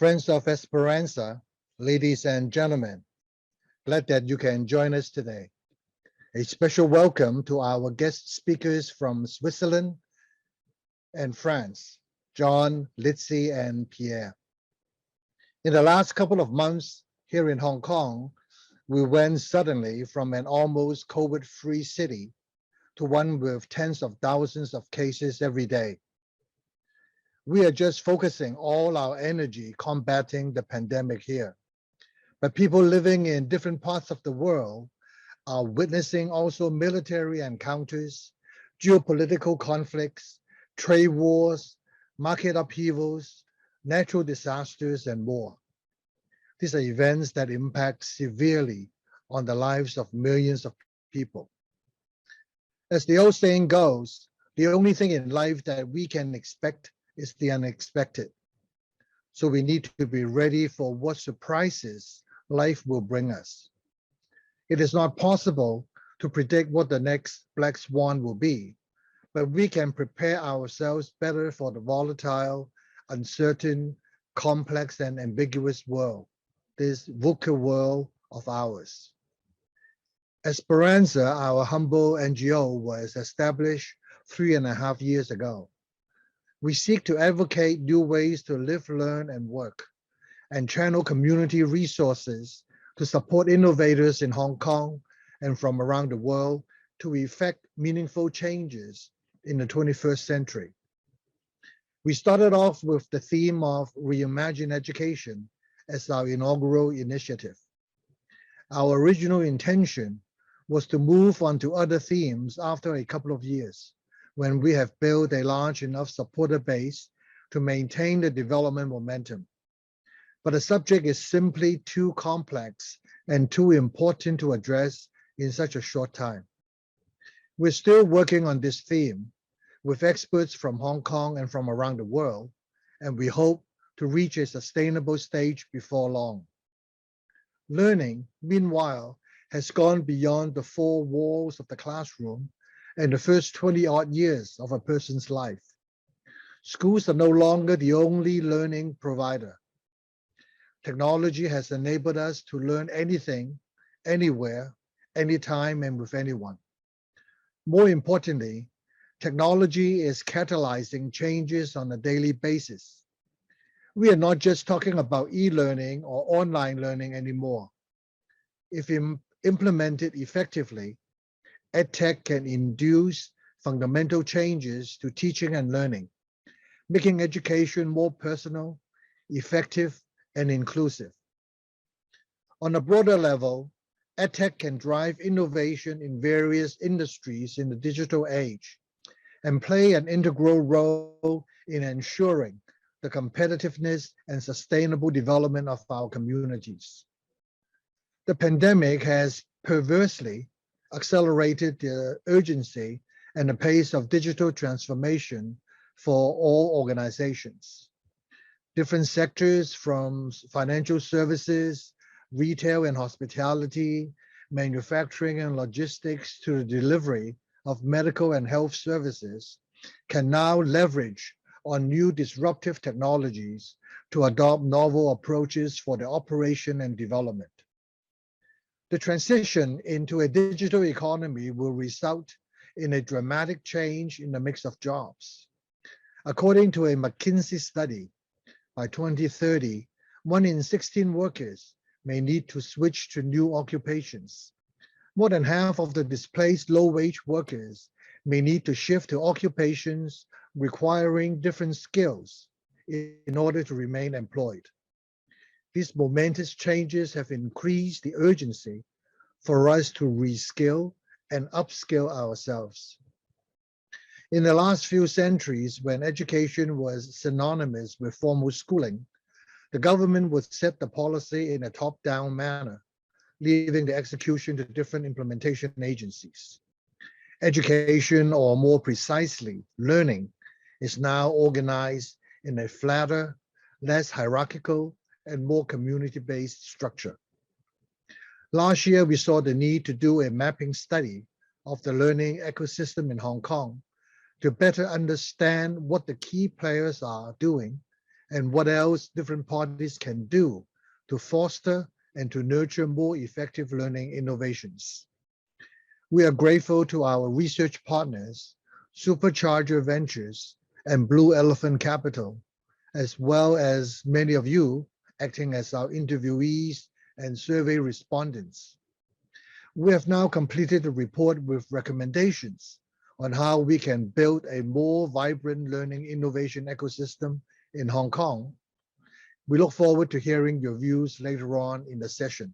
Friends of Esperanza, ladies and gentlemen, glad that you can join us today. A special welcome to our guest speakers from Switzerland and France, John, Litzy, and Pierre. In the last couple of months here in Hong Kong, we went suddenly from an almost COVID-free city to one with tens of thousands of cases every day. We are just focusing all our energy combating the pandemic here. But people living in different parts of the world are witnessing also military encounters, geopolitical conflicts, trade wars, market upheavals, natural disasters, and more. These are events that impact severely on the lives of millions of people. As the old saying goes, the only thing in life that we can expect is the unexpected. So we need to be ready for what surprises life will bring us. It is not possible to predict what the next black swan will be, but we can prepare ourselves better for the volatile, uncertain, complex, and ambiguous world, this VUCA world of ours. Esperanza, our humble NGO, was established 3.5 years ago. We seek to advocate new ways to live, learn, and work, and channel community resources to support innovators in Hong Kong and from around the world to effect meaningful changes in the 21st century. We started off with the theme of Reimagine education as our inaugural initiative. Our original intention was to move on to other themes after a couple of years, when we have built a large enough supporter base to maintain the development momentum. But the subject is simply too complex and too important to address in such a short time. We're still working on this theme with experts from Hong Kong and from around the world, and we hope to reach a sustainable stage before long. Learning, meanwhile, has gone beyond the four walls of the classroom and the first 20-odd years of a person's life. Schools are no longer the only learning provider. Technology has enabled us to learn anything, anywhere, anytime, and with anyone. More importantly, technology is catalyzing changes on a daily basis. We are not just talking about e-learning or online learning anymore. If implemented effectively, EdTech can induce fundamental changes to teaching and learning, making education more personal, effective, and inclusive. On a broader level, EdTech can drive innovation in various industries in the digital age and play an integral role in ensuring the competitiveness and sustainable development of our communities. The pandemic has perversely accelerated the urgency and the pace of digital transformation for all organizations. Different sectors from financial services, retail and hospitality, manufacturing and logistics to the delivery of medical and health services can now leverage on new disruptive technologies to adopt novel approaches for the operation and development. The transition into a digital economy will result in a dramatic change in the mix of jobs. According to a McKinsey study, by 2030, 1 in 16 workers may need to switch to new occupations. More than half of the displaced low-wage workers may need to shift to occupations requiring different skills in order to remain employed. These momentous changes have increased the urgency for us to reskill and upskill ourselves. In the last few centuries, when education was synonymous with formal schooling, the government would set the policy in a top-down manner, leaving the execution to different implementation agencies. Education, or more precisely, learning, is now organized in a flatter, less hierarchical, and more community-based structure. Last year, we saw the need to do a mapping study of the learning ecosystem in Hong Kong to better understand what the key players are doing and what else different parties can do to foster and to nurture more effective learning innovations. We are grateful to our research partners, Supercharger Ventures and Blue Elephant Capital, as well as many of you acting as our interviewees and survey respondents. We have now completed a report with recommendations on how we can build a more vibrant learning innovation ecosystem in Hong Kong. We look forward to hearing your views later on in the session.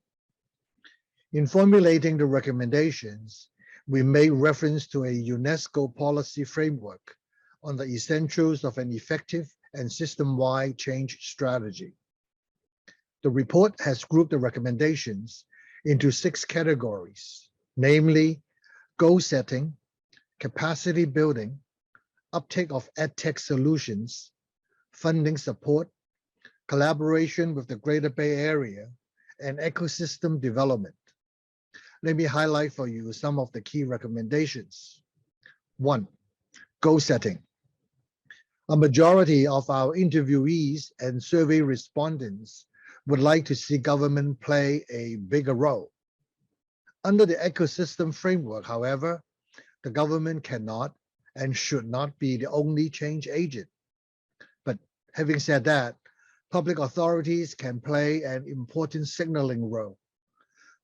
In formulating the recommendations, we made reference to a UNESCO policy framework on the essentials of an effective and system-wide change strategy. The report has grouped the recommendations into 6 categories, namely goal setting, capacity building, uptake of AdTech Solutions, funding support, collaboration with the Greater Bay Area, and ecosystem development. Let me highlight for you some of the key recommendations. 1, goal setting. A majority of our interviewees and survey respondents would like to see government play a bigger role. Under the ecosystem framework, however, the government cannot and should not be the only change agent. But having said that, public authorities can play an important signaling role.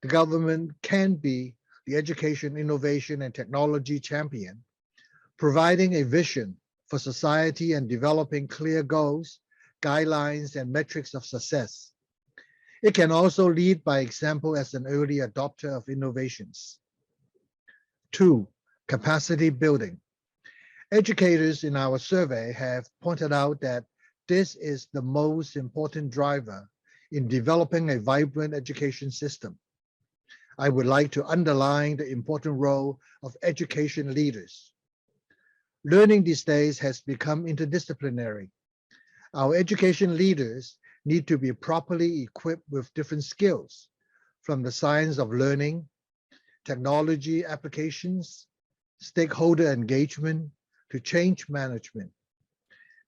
The government can be the education, innovation, and technology champion, providing a vision for society and developing clear goals, guidelines, and metrics of success. It can also lead by example as an early adopter of innovations. 2, capacity building. Educators in our survey have pointed out that this is the most important driver in developing a vibrant education system. I would like to underline the important role of education leaders. Learning these days has become interdisciplinary. Our education leaders need to be properly equipped with different skills, from the science of learning, technology applications, stakeholder engagement, to change management.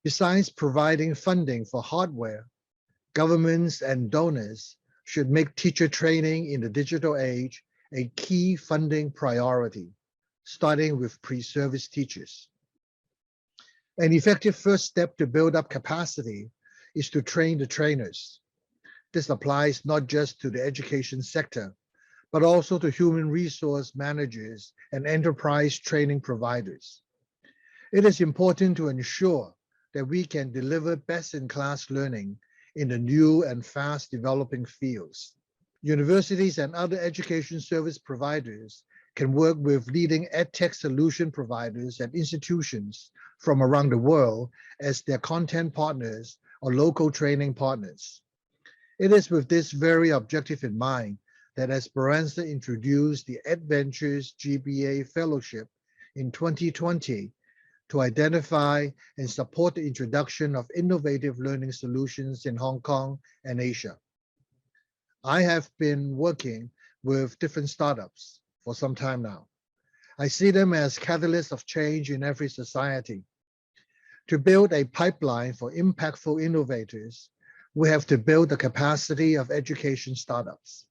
Besides providing funding for hardware, governments and donors should make teacher training in the digital age a key funding priority, starting with pre-service teachers. An effective first step to build up capacity is to train the trainers. This applies not just to the education sector, but also to human resource managers and enterprise training providers. It is important to ensure that we can deliver best-in-class learning in the new and fast-developing fields. Universities and other education service providers can work with leading EdTech solution providers and institutions from around the world as their content partners or local training partners. It is with this very objective in mind that Esperanza introduced the Adventures GBA Fellowship in 2020 to identify and support the introduction of innovative learning solutions in Hong Kong and Asia. I have been working with different startups for some time now. I see them as catalysts of change in every society. To build a pipeline for impactful innovators, we have to build the capacity of education startups.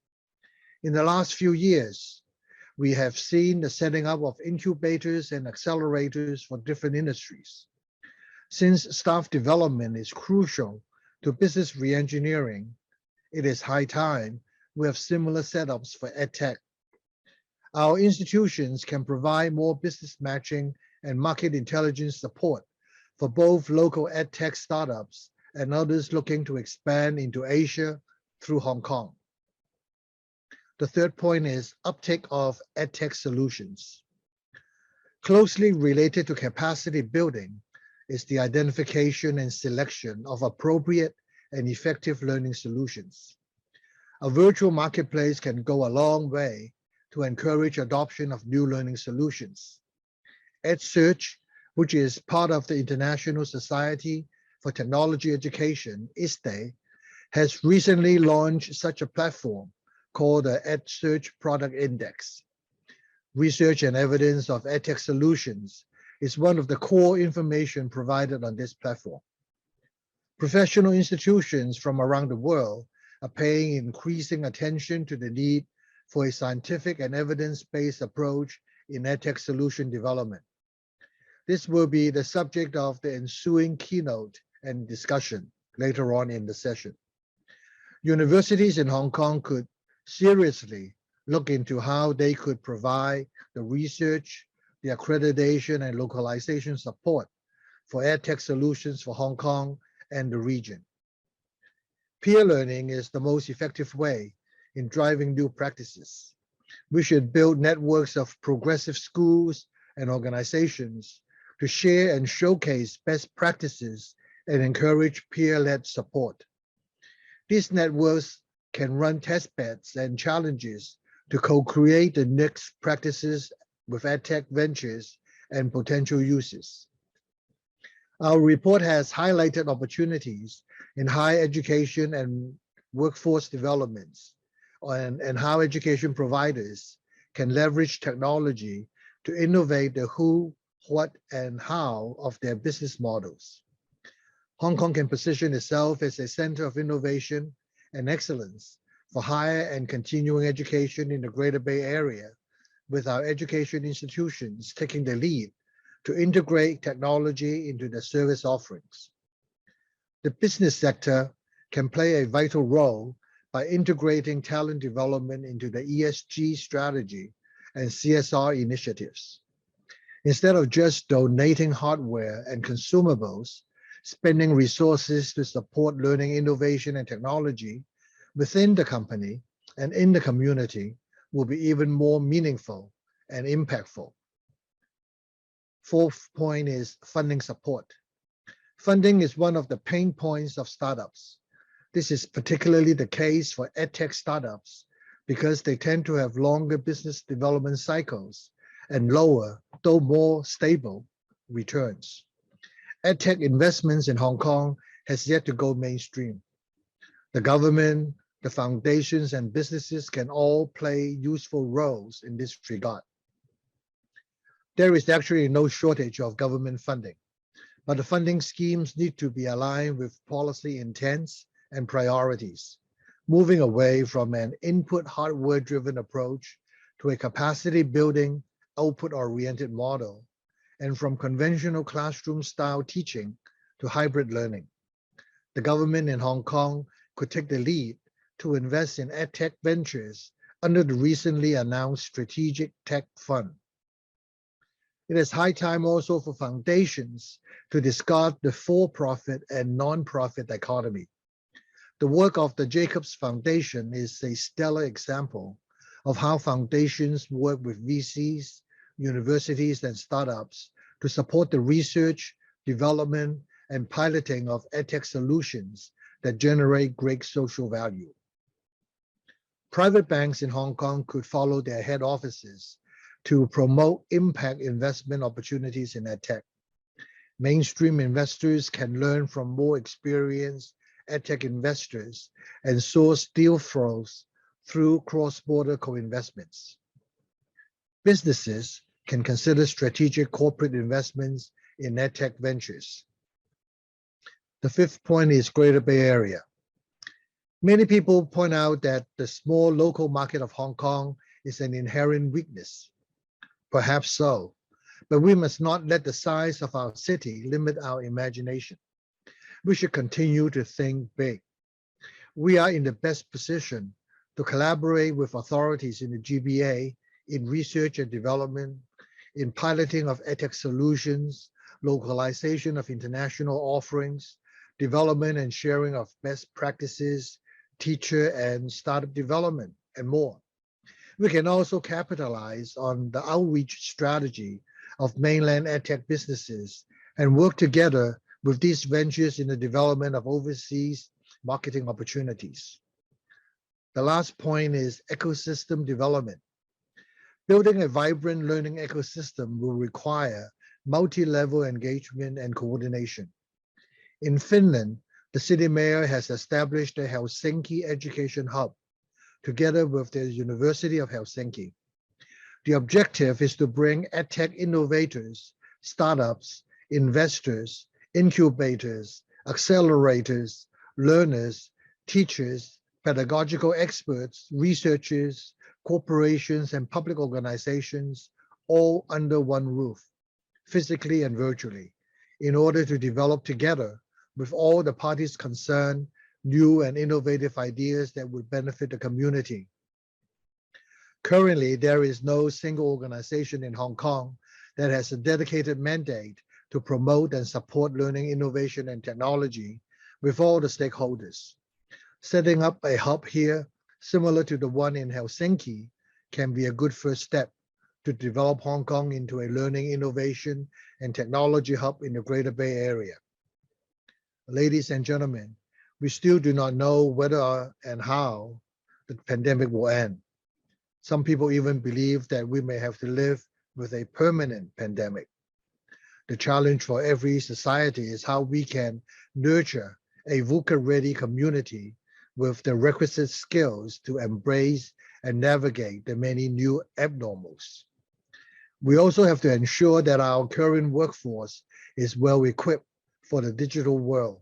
In the last few years, we have seen the setting up of incubators and accelerators for different industries. Since staff development is crucial to business reengineering, it is high time we have similar setups for EdTech. Our institutions can provide more business matching and market intelligence support for both local EdTech startups and others looking to expand into Asia through Hong Kong. The third point is uptake of EdTech solutions. Closely related to capacity building is the identification and selection of appropriate and effective learning solutions. A virtual marketplace can go a long way to encourage adoption of new learning solutions. EdSearch, which is part of the International Society for Technology Education, ISTE, has recently launched such a platform called the EdSearch Product Index. Research and evidence of EdTech solutions is one of the core information provided on this platform. Professional institutions from around the world are paying increasing attention to the need for a scientific and evidence-based approach in AdTech solution development. This will be the subject of the ensuing keynote and discussion later on in the session. Universities in Hong Kong could seriously look into how they could provide the research, the accreditation, and localization support for AdTech solutions for Hong Kong and the region. Peer learning is the most effective way in driving new practices. We should build networks of progressive schools and organizations to share and showcase best practices and encourage peer-led support. These networks can run testbeds and challenges to co-create the next practices with AdTech ventures and potential uses. Our report has highlighted opportunities in higher education and workforce developments and how education providers can leverage technology to innovate the who, what, and how of their business models. Hong Kong can position itself as a center of innovation and excellence for higher and continuing education in the Greater Bay Area, with our education institutions taking the lead to integrate technology into their service offerings. The business sector can play a vital role by integrating talent development into the ESG strategy and CSR initiatives. Instead of just donating hardware and consumables, spending resources to support learning, innovation, and technology within the company and in the community will be even more meaningful and impactful. Fourth point is funding support. Funding is one of the pain points of startups. This is particularly the case for EdTech startups because they tend to have longer business development cycles and lower, though more stable, returns. EdTech investments in Hong Kong has yet to go mainstream. The government, the foundations, and businesses can all play useful roles in this regard. There is actually no shortage of government funding, but the funding schemes need to be aligned with policy intents and priorities, moving away from an input hardware-driven approach to a capacity-building, output-oriented model, and from conventional classroom-style teaching to hybrid learning. The government in Hong Kong could take the lead to invest in EdTech ventures under the recently announced Strategic Tech Fund. It is high time also for foundations to discard the for-profit and non-profit dichotomy. The work of the Jacobs Foundation is a stellar example of how foundations work with VCs, universities, and startups to support the research, development, and piloting of EdTech solutions that generate great social value. Private banks in Hong Kong could follow their head offices to promote impact investment opportunities in EdTech. Mainstream investors can learn from more experienced EdTech investors and source deal flows through cross-border co-investments. Businesses can consider strategic corporate investments in EdTech ventures. The fifth point is Greater Bay Area. Many people point out that the small local market of Hong Kong is an inherent weakness. Perhaps so, but we must not let the size of our city limit our imagination. We should continue to think big. We are in the best position to collaborate with authorities in the GBA in research and development, in piloting of EdTech solutions, localization of international offerings, development and sharing of best practices, teacher and startup development, and more. We can also capitalize on the outreach strategy of mainland EdTech businesses and work together with these ventures in the development of overseas marketing opportunities. The last point is ecosystem development. Building a vibrant learning ecosystem will require multi-level engagement and coordination. In Finland, the city mayor has established a Helsinki education hub together with the University of Helsinki. The objective is to bring EdTech innovators, startups, investors, incubators, accelerators, learners, teachers, pedagogical experts, researchers, corporations, and public organizations, all under one roof, physically and virtually, in order to develop together with all the parties concerned new and innovative ideas that would benefit the community. Currently, there is no single organization in Hong Kong that has a dedicated mandate to promote and support learning, innovation, and technology with all the stakeholders. Setting up a hub here, similar to the one in Helsinki, can be a good first step to develop Hong Kong into a learning, innovation, and technology hub in the Greater Bay Area. Ladies and gentlemen, we still do not know whether and how the pandemic will end. Some people even believe that we may have to live with a permanent pandemic. The challenge for every society is how we can nurture a VUCA-ready community with the requisite skills to embrace and navigate the many new abnormals. We also have to ensure that our current workforce is well equipped for the digital world.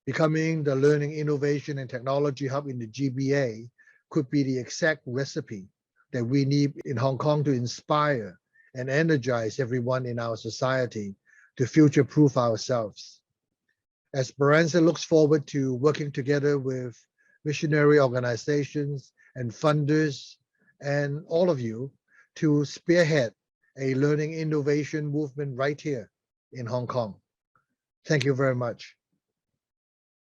Becoming the learning, innovation, and technology hub in the GBA could be the exact recipe that we need in Hong Kong to inspire and energize everyone in our society to future-proof ourselves. Esperanza looks forward to working together with missionary organizations and funders and all of you to spearhead a learning innovation movement right here in Hong Kong. Thank you very much.